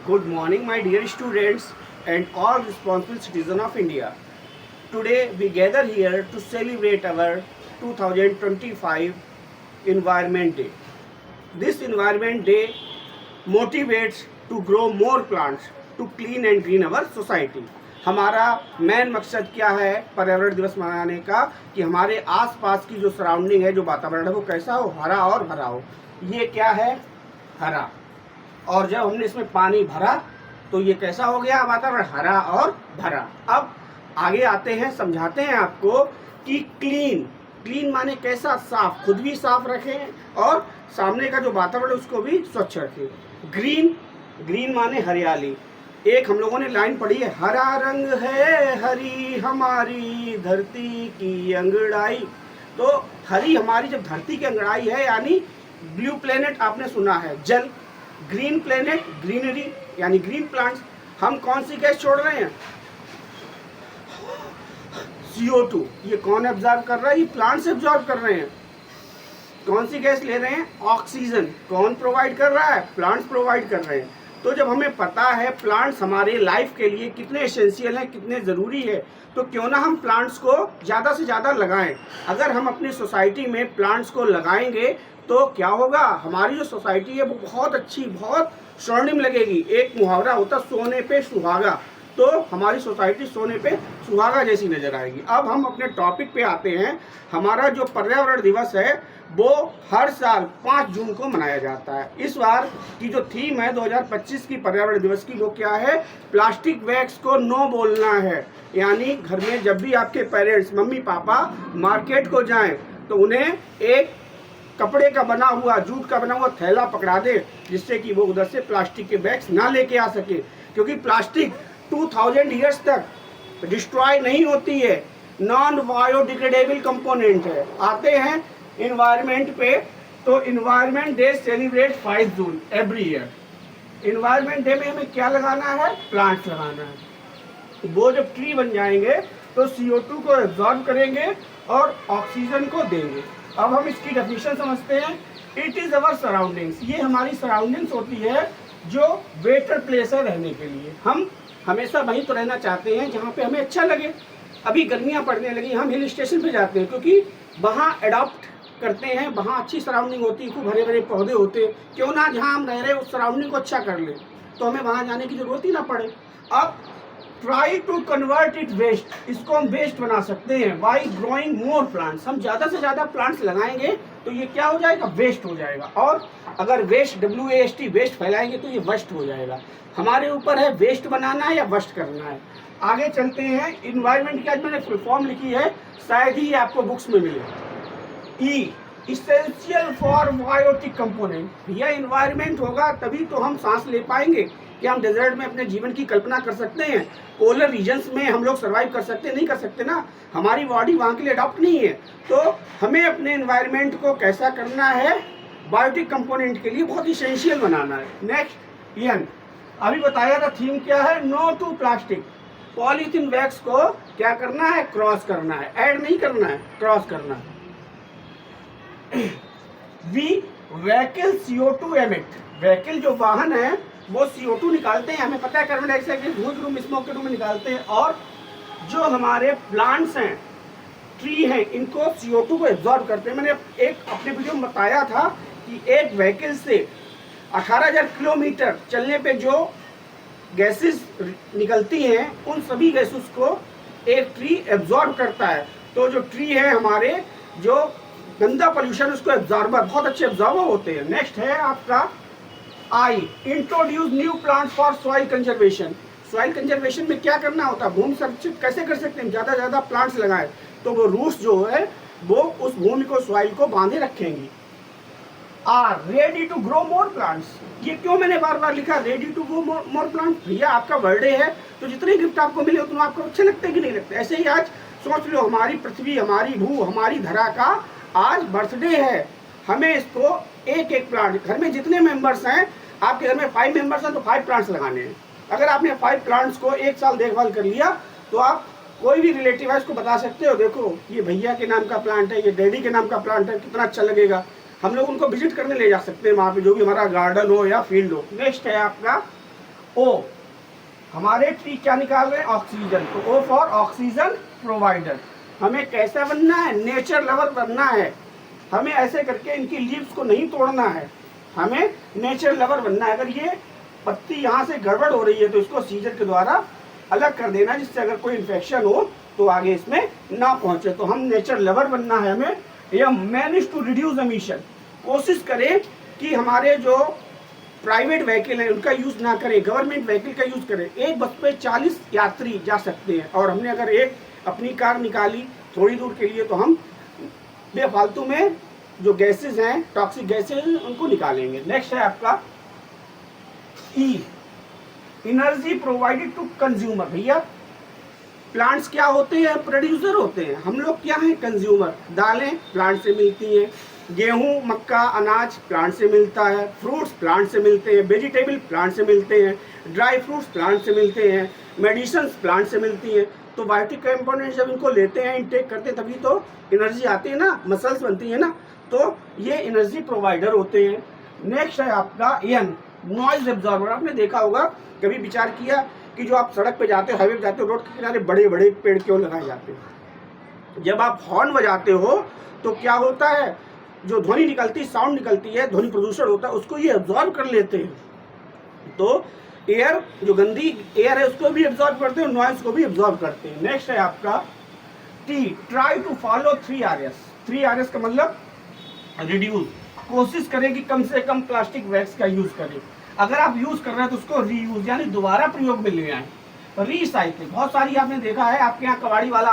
Good morning, my dear students and all responsible citizens of India. Today we gather here to celebrate our 2025 Environment Day. This Environment Day motivates to grow more plants to clean and green our society. हमारा main मकसद क्या है पर्यावरण दिवस मनाने का कि हमारे आसपास की जो सराउंडिंग है, जो वातावरण है, वो कैसा हो, हरा और भरा हो। ये क्या है? हरा। और जब हमने इसमें पानी भरा तो ये कैसा हो गया वातावरण? हरा और भरा। अब आगे आते हैं, समझाते हैं आपको कि क्लीन माने कैसा? साफ, खुद भी साफ रखें और सामने का जो वातावरण उसको भी स्वच्छ रखें। ग्रीन माने हरियाली। एक हम लोगों ने लाइन पढ़ी है, हरा रंग है हरी हमारी धरती की अंगड़ाई। तो हरी हमारी जब धरती की अंगड़ाई है यानी ब्लू प्लेनेट आपने सुना है, जल। ग्रीन प्लेनेट, ग्रीनरी यानी ग्रीन प्लांट्स। हम कौन सी गैस छोड़ रहे हैं? CO2। ये कौन एब्जॉर्ब कर रहा है? ये प्लांट्स एब्जॉर्ब कर रहे हैं। कौन सी गैस ले रहे हैं? ऑक्सीजन। कौन प्रोवाइड कर रहा है? प्लांट्स प्रोवाइड कर रहे हैं। तो जब हमें पता है प्लांट्स हमारे लाइफ के लिए कितने एसेंशियल हैं, कितने ज़रूरी है, तो क्यों ना हम प्लांट्स को ज़्यादा से ज़्यादा लगाएं। अगर हम अपनी सोसाइटी में प्लांट्स को लगाएंगे तो क्या होगा? हमारी जो सोसाइटी है वो बहुत अच्छी, बहुत स्वर्णिम लगेगी। एक मुहावरा होता, सोने पे सुहागा। तो हमारी सोसाइटी सोने पे सुहागा जैसी नजर आएगी। अब हम अपने टॉपिक पे आते हैं। हमारा जो पर्यावरण दिवस है वो हर साल 5 जून को मनाया जाता है। इस बार की जो थीम है 2025 की पर्यावरण दिवस की, वो क्या है? प्लास्टिक बैग्स को नो बोलना है। यानी घर में जब भी आपके पेरेंट्स, मम्मी पापा मार्केट को जाएं तो उन्हें एक कपड़े का बना हुआ, जूट का बना हुआ थैला पकड़ा दे, जिससे कि वो उधर से प्लास्टिक के बैग्स ना लेके आ सके। क्योंकि प्लास्टिक 2000 ईयर्स तक डिस्ट्रॉय नहीं होती है, नॉन बायोडिग्रेडेबल कंपोनेंट है। आते हैं इन्वायरमेंट पे, तो environment day celebrate 5 June every year. Environment day में हमें क्या लगाना है? प्लांट्स लगाना है। वो जब ट्री बन जाएंगे तो CO2 को एब्जॉर्ब करेंगे और ऑक्सीजन को देंगे। अब हम इसकी डेफिनेशन समझते हैं। It is our surroundings. ये हमारी सराउंडिंग्स होती है जो बेटर प्लेस है रहने के लिए। हम हमेशा वहीं तो रहना चाहते हैं जहाँ पे हमें अच्छा लगे। अभी गर्मियाँ पड़ने लगी, हम हिल स्टेशन पे जाते हैं क्योंकि वहाँ अडॉप्ट करते हैं, वहाँ अच्छी सराउंडिंग होती है, खूब हरे भरे पौधे होते हैं। क्यों ना जहाँ हम रह रहे हैं उस सराउंडिंग को अच्छा कर लें, तो हमें वहाँ जाने की ज़रूरत ही ना पड़े। अब try to convert it waste. इसको हम वेस्ट बना सकते हैं बाई ग्रोइंग मोर प्लांट्स। हम ज़्यादा से ज़्यादा प्लांट्स लगाएंगे तो ये क्या हो जाएगा? वेस्ट हो जाएगा। और अगर वेस्ट, WAST, वेस्ट फैलाएंगे तो ये वस्ट हो जाएगा। हमारे ऊपर है वेस्ट बनाना है या वस्ट करना है। आगे चलते हैं। इन्वायरमेंट की आज मैंने फुल फॉर्म लिखी है, शायद ही आपको बुक्स में मिले। E essential for biotic component. भैया इन्वायरमेंट होगा तभी तो हम सांस ले पाएंगे। क्या हम डेजर्ट में अपने जीवन की कल्पना कर सकते हैं? पोलर रीजन्स में हम लोग सर्वाइव कर सकते हैं? नहीं कर सकते ना, हमारी बॉडी वहाँ के लिए अडॉप्ट नहीं है। तो हमें अपने एनवायरनमेंट को कैसा करना है? बायोटिक कंपोनेंट के लिए बहुत इसेंशियल बनाना है। नेक्स्ट, N अभी बताया था थीम क्या है? No to plastic. Polythene bags को क्या करना है? क्रॉस करना है, ऐड नहीं करना है, क्रॉस करना है। Vehicle CO2 emit. व्हीकल जो वाहन है वो CO2 निकालते हैं, हमें पता है, कार्बन डाइऑक्साइड के धुएं के रूप में, स्मोक के रूप में निकालते हैं। और जो हमारे प्लांट्स हैं, ट्री हैं, इनको CO2 को एब्जॉर्ब करते हैं। मैंने एक अपने वीडियो में बताया था कि एक व्हीकल से 18,000 किलोमीटर चलने पे जो गैसेस निकलती हैं, उन सभी गैसेस को एक ट्री एब्जॉर्ब करता है। तो जो ट्री है हमारे, जो गंदा पोल्यूशन, उसको एब्जॉर्बर, बहुत अच्छे एब्जॉर्बर होते हैं। नेक्स्ट है आपका I introduce new plants for soil conservation. Soil conservation में क्या करना होता है? भूमि संरक्षित कैसे कर सकते हैं? ज़्यादा से ज़्यादा प्लांट्स लगाएं तो वो रूट्स जो है वो उस भूमि को, सॉइल को बांधे रखेंगी। Are ready to grow more plants. ये क्यों मैंने बार बार लिखा ready to grow more plants? भैया आपका बर्थडे है तो जितने गिफ्ट आपको मिले उतना आपको अच्छे लगते हैं कि नहीं लगते? ऐसे ही आज सोच लो, हमारी पृथ्वी, हमारी भू, हमारी धरा का आज बर्थडे है। हमें इसको एक एक प्लांट, घर में जितने मेंबर्स हैं, आपके घर में 5 मेंबर्स हैं तो 5 प्लांट्स लगाने हैं। अगर आपने 5 प्लांट्स को एक साल देखभाल कर लिया तो आप कोई भी रिलेटिव है उसको बता सकते हो, देखो ये भैया के नाम का प्लांट है, ये डैडी के नाम का प्लांट है, कितना अच्छा लगेगा। हम लोग उनको विजिट करने ले जा सकते हैं वहाँ पे, जो भी हमारा गार्डन हो या फील्ड हो। नेक्स्ट है आपका ओ, हमारे ट्री क्या निकाल रहे हैं? ऑक्सीजन। तो ओ फॉर ऑक्सीजन प्रोवाइडर। हमें कैसा बनना है? नेचर लवर बनना है। हमें ऐसे करके इनकी लीव्स को नहीं तोड़ना है, हमें नेचर लवर बनना है। अगर ये पत्ती यहाँ से गड़बड़ हो रही है तो इसको सीजर के द्वारा अलग कर देना, जिससे अगर कोई इन्फेक्शन हो तो आगे इसमें ना पहुंचे। तो हम नेचर लवर बनना है हमें। या मैनेज टू रिड्यूस एमिशन, कोशिश करें कि हमारे जो प्राइवेट व्हीकल है उनका यूज़ ना करें, गवर्नमेंट व्हीकल का यूज़ करें। एक बस पे 40 यात्री जा सकते हैं और हमने अगर एक अपनी कार निकाली थोड़ी दूर के लिए तो हम बेफालतू में जो गैसेज हैं, टॉक्सिक गैसेज, उनको निकालेंगे। नेक्स्ट है आपका ई, एनर्जी प्रोवाइडेड टू कंज्यूमर। भैया प्लांट्स क्या होते हैं? प्रोड्यूसर होते हैं। हम लोग क्या हैं? कंज्यूमर। दालें प्लांट से मिलती हैं, गेहूं, मक्का, अनाज प्लांट से मिलता है, फ्रूट्स प्लांट से मिलते हैं, वेजिटेबल प्लांट से मिलते हैं, ड्राई फ्रूट्स प्लांट से मिलते हैं, मेडिसिन प्लांट से मिलती हैं। तो बायोटिक कंपोनेंट जब इनको लेते हैं, इनटेक करते हैं, तभी तो एनर्जी आती है ना, मसल्स बनती है ना। तो ये एनर्जी प्रोवाइडर होते हैं। नेक्स्ट है आपका एन, नॉइज एब्जॉर्बर। आपने देखा होगा, कभी विचार किया कि जो आप सड़क पे जाते हो, हाईवे पे जाते हो, रोड के किनारे बड़े बड़े पेड़ क्यों लगाए जाते हैं? जब आप हॉर्न बजाते हो तो क्या होता है? जो ध्वनि निकलती, साउंड निकलती है, ध्वनि प्रदूषण होता है, उसको ये एब्जॉर्ब कर लेते हैं। तो एयर, जो गंदी एयर है उसको भी एब्जॉर्ब करते हैं, नॉइज को भी एब्जॉर्ब करते हैं। नेक्स्ट है आपका T, try to follow 3 Rs। 3 Rs का मतलब रिड्यूस, कोशिश करें कि कम से कम प्लास्टिक बैग्स का यूज करें। अगर आप यूज कर रहे हैं तो उसको रीयूज यानी दोबारा प्रयोग में ले आए। रिसाइकलिंग, बहुत सारी आपने देखा है आपके यहाँ कबाड़ी वाला